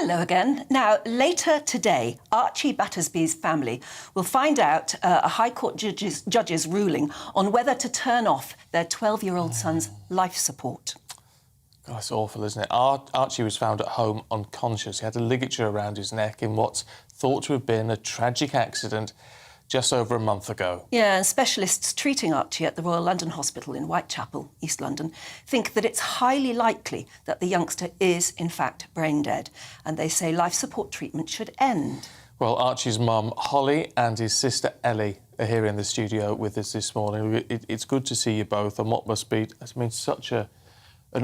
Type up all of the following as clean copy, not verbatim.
Hello again. Now, later today, Archie Battersbee's family will find out a High Court judge's ruling on whether to turn off their 12-year-old son's life support. God, it's awful, isn't it? Archie was found at home unconscious. He had a ligature around his neck in what's thought to have been a tragic accident just over a month ago. Yeah, and specialists treating Archie at the Royal London Hospital in Whitechapel, East London, think that it's highly likely that the youngster is, in fact, brain dead. And they say life support treatment should end. Well, Archie's mum, Hollie, and his sister, Ellie, are here in the studio with us this morning. It's good to see you both on what must be, such an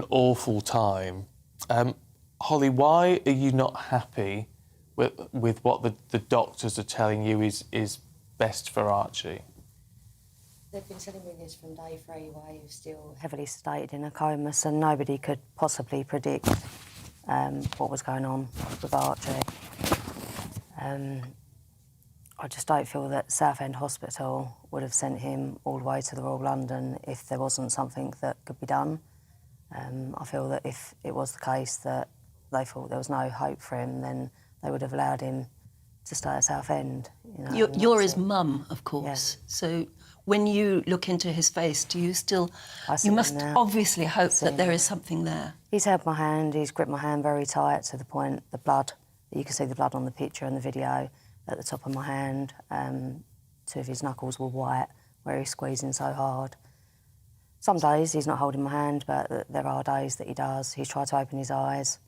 awful time. Hollie, why are you not happy with what the doctors are telling you is best for Archie? They've been telling me this from day 3, where he was still heavily sedated in a coma, so nobody could possibly predict what was going on with Archie. I just don't feel that Southend Hospital would have sent him all the way to the Royal London if there wasn't something that could be done. I feel that if it was the case that they thought there was no hope for him, then they would have allowed him to stay at Southend. You know, You're his mum, of course. Yeah. So when you look into his face, do you still... You must obviously hope that there is something there. He's held my hand, he's gripped my hand very tight to the point, the blood, you can see the blood on the picture and the video at the top of my hand. 2 of his knuckles were white, where he's squeezing so hard. Some days he's not holding my hand, but there are days that he does. He's tried to open his eyes.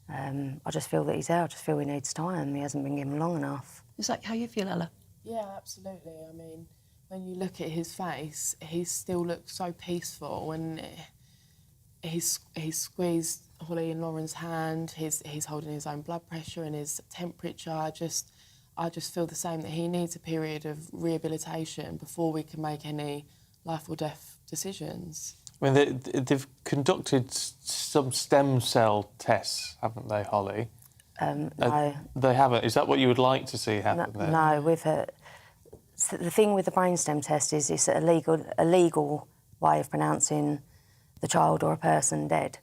I just feel that he's there. I just feel he needs time. He hasn't been given long enough. Is that how you feel, Ella? Yeah, absolutely. I mean, when you look at his face, he still looks so peaceful, and he's squeezed Hollie and Lauren's hand. He's holding his own blood pressure and his temperature. I just feel the same, that he needs a period of rehabilitation before we can make any life or death decisions. I mean, they've conducted some stem cell tests, haven't they, Hollie? No. They haven't. Is that what you would like to see happen there? No, so the thing with the brainstem test is it's a legal way of pronouncing the child or a person dead.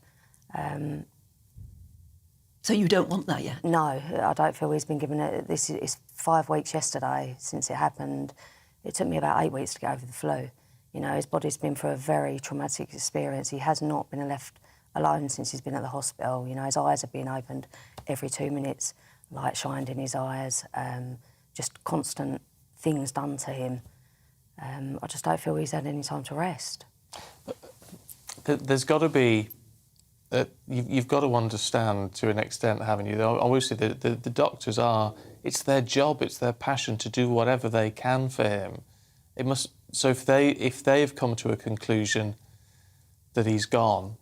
So you don't want that yet? No, I don't feel he's been given it. It's 5 weeks yesterday since it happened. It took me about 8 weeks to get over the flu. You know, his body's been through a very traumatic experience. He has not been left alone since he's been at the hospital. You know, his eyes have been opened every 2 minutes, light shined in his eyes, just constant things done to him. I just don't feel he's had any time to rest. There's got to be... you've got to understand, to an extent, haven't you? Obviously, the doctors are... It's their job, it's their passion to do whatever they can for him. It must... So if they have come to a conclusion that he's gone,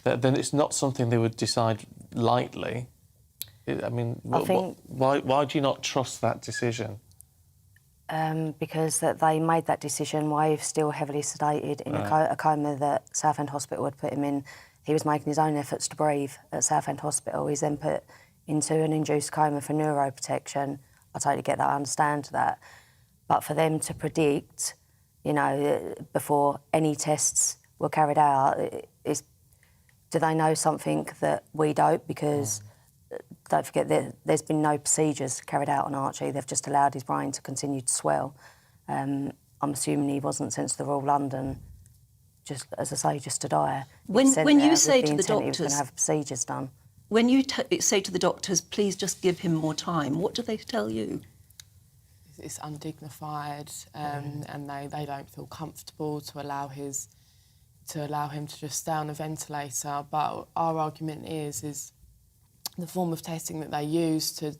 then it's not something they would decide lightly. Why do you not trust that decision? Because they made that decision while he was still heavily sedated in a coma that Southend Hospital had put him in. He was making his own efforts to breathe at Southend Hospital. He's then put into an induced coma for neuroprotection. I totally get that, I understand that. But for them to predict, you know, before any tests were carried out, do they know something that we don't? Because don't forget that there's been no procedures carried out on Archie. They've just allowed his brain to continue to swell. I'm assuming he wasn't sent to the Royal London, just, as I say, just to die. When you say to the doctors... He was going to have procedures done. When you say to the doctors, please just give him more time, what do they tell you? It's undignified, and they don't feel comfortable to allow him to just stay on a ventilator. But our argument is the form of testing that they use to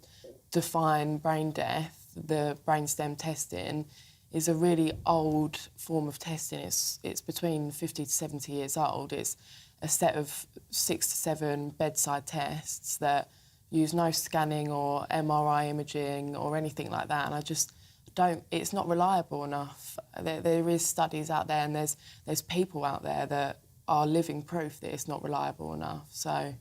define brain death, the brainstem testing, is a really old form of testing. It's between 50 to 70 years old. It's a set of 6 to 7 bedside tests that use no scanning or MRI imaging or anything like that, and I just don't... It's not reliable enough. There is studies out there, and there's people out there that are living proof that it's not reliable enough, so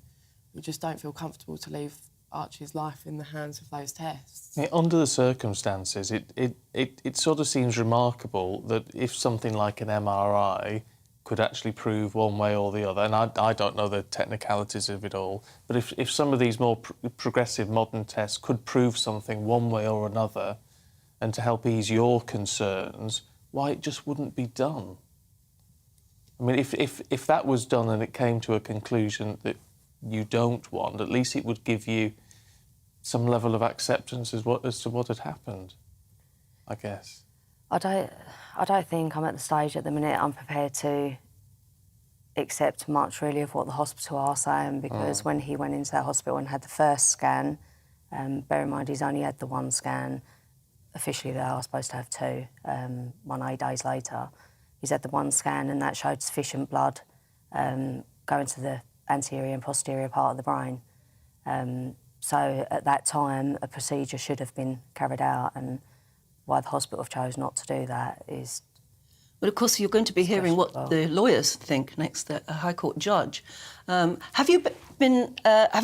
we just don't feel comfortable to leave Archie's life in the hands of those tests. Yeah, under the circumstances, it sort of seems remarkable that if something like an MRI could actually prove one way or the other, and I don't know the technicalities of it all, but if some of these more progressive modern tests could prove something one way or another, and to help ease your concerns, why it just wouldn't be done? I mean, if that was done and it came to a conclusion that you don't want, at least it would give you some level of acceptance as to what had happened, I guess. I don't think I'm at the stage at the minute I'm prepared to accept much really of what the hospital are saying, because when he went into that hospital and had the first scan, bear in mind he's only had the one scan, officially they are supposed to have two, 8 days later. He's had the one scan and that showed sufficient blood going to the anterior and posterior part of the brain. So at that time, a procedure should have been carried out, and why the hospital have chose not to do that is... Well, of course, you're going to be hearing what the lawyers think next, the High Court judge. Have you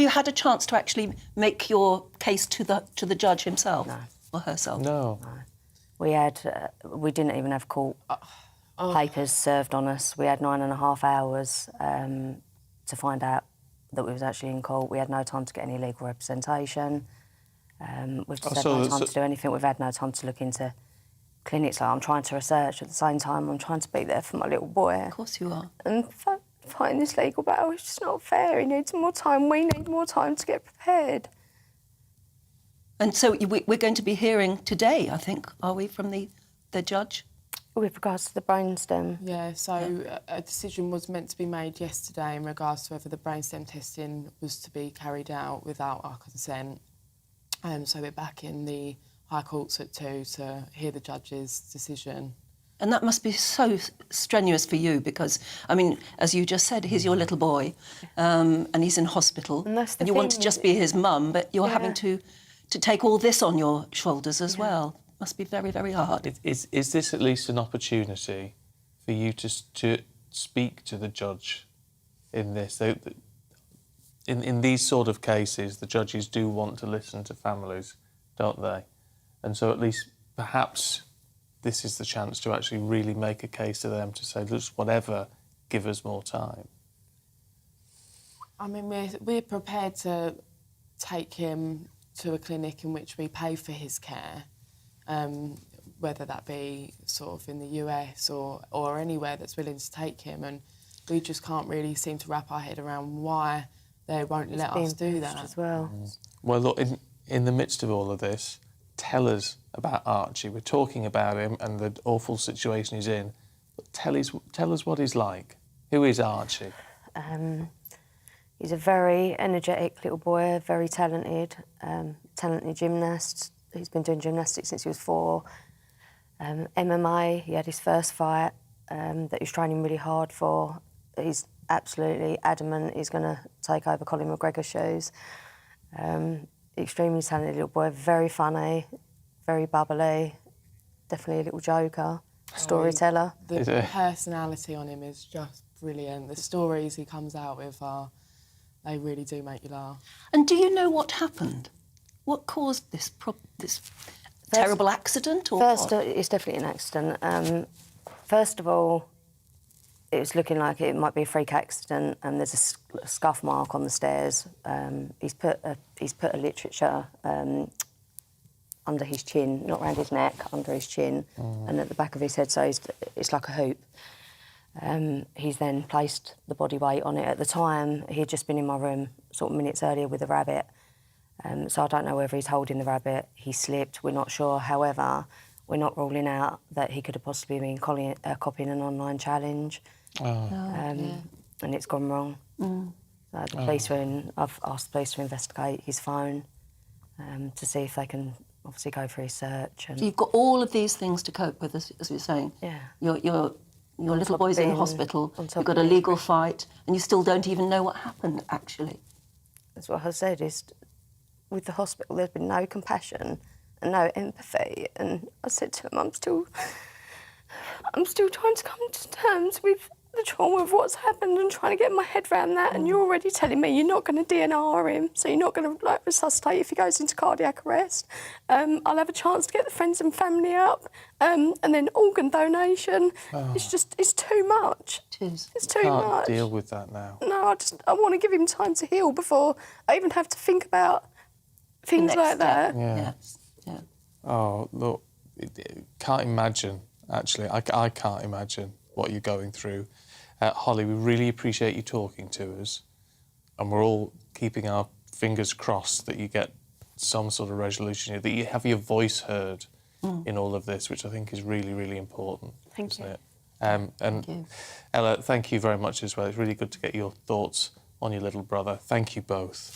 had a chance to actually make your case to the judge himself? No. Or herself? No. We didn't even have court papers served on us. We had 9.5 hours to find out that we was actually in court. We had no time to get any legal representation. We've just had no time to do anything. We've had no time to look into clinics. Like, I'm trying to research at the same time. I'm trying to be there for my little boy. Of course you are. And fighting this legal battle is just not fair. He needs more time. We need more time to get prepared. And so we're going to be hearing today, I think, are we, from the judge? With regards to the brainstem. Yeah, so a decision was meant to be made yesterday in regards to whether the brainstem testing was to be carried out without our consent. So we're back in the High Courts at 2 to hear the judge's decision. And that must be so strenuous for you because, I mean, as you just said, he's your little boy and he's in hospital. And you want to just be his mum, but you're having to take all this on your shoulders as well. Must be very, very hard. Is this at least an opportunity for you to speak to the judge in this? In these sort of cases, the judges do want to listen to families, don't they? And so at least perhaps this is the chance to actually really make a case to them to say, just whatever, give us more time. I mean, we're prepared to take him to a clinic in which we pay for his care. Whether that be sort of in the US or anywhere that's willing to take him, and we just can't really seem to wrap our head around why they won't let us do that as well. Well, look, in the midst of all of this, tell us about Archie. We're talking about him and the awful situation he's in, but tell us what he's like. Who is Archie? He's a very energetic little boy, very talented gymnast. He's been doing gymnastics since he was 4. MMA, he had his first fight that he's training really hard for. He's absolutely adamant he's going to take over Colin McGregor's shoes. Extremely talented little boy, very funny, very bubbly, definitely a little joker, storyteller. The personality on him is just brilliant. The stories he comes out with they really do make you laugh. And do you know what happened? What caused this terrible accident? Or first, what? It's definitely an accident. First of all, it was looking like it might be a freak accident, and there's a scuff mark on the stairs. He's put a literature under his chin, not around his neck, under his chin, and at the back of his head, so it's like a hoop. He's then placed the body weight on it. At the time, he had just been in my room sort of minutes earlier with a rabbit. So I don't know whether he's holding the rabbit, he slipped, we're not sure. However, we're not ruling out that he could have possibly been copying an online challenge. And it's gone wrong. The police I've asked the police to investigate his phone to see if they can obviously go for his search. And So you've got all of these things to cope with, as you're saying. Yeah. Your little boy's in hospital, you've got a legal fight, and you still don't even know what happened, actually. That's what I said, is with the hospital there's been no compassion and no empathy, and I said to him, I'm still trying to come to terms with the trauma of what's happened and trying to get my head around that, and you're already telling me you're not going to DNR him, so you're not going to like resuscitate if he goes into cardiac arrest. I'll have a chance to get the friends and family up, and then organ donation. It's too much. It is. It's too Can't much. deal with that now. No, I want to give him time to heal before I even have to think about things next like step. that. Yeah. Yeah. Oh, look, can't imagine, actually. I can't imagine what you're going through. Hollie, we really appreciate you talking to us, and we're all keeping our fingers crossed that you get some sort of resolution, that you have your voice heard in all of this, which I think is really, really important. Thank you. It? And Thank you. Ella, thank you very much as well. It's really good to get your thoughts on your little brother. Thank you both.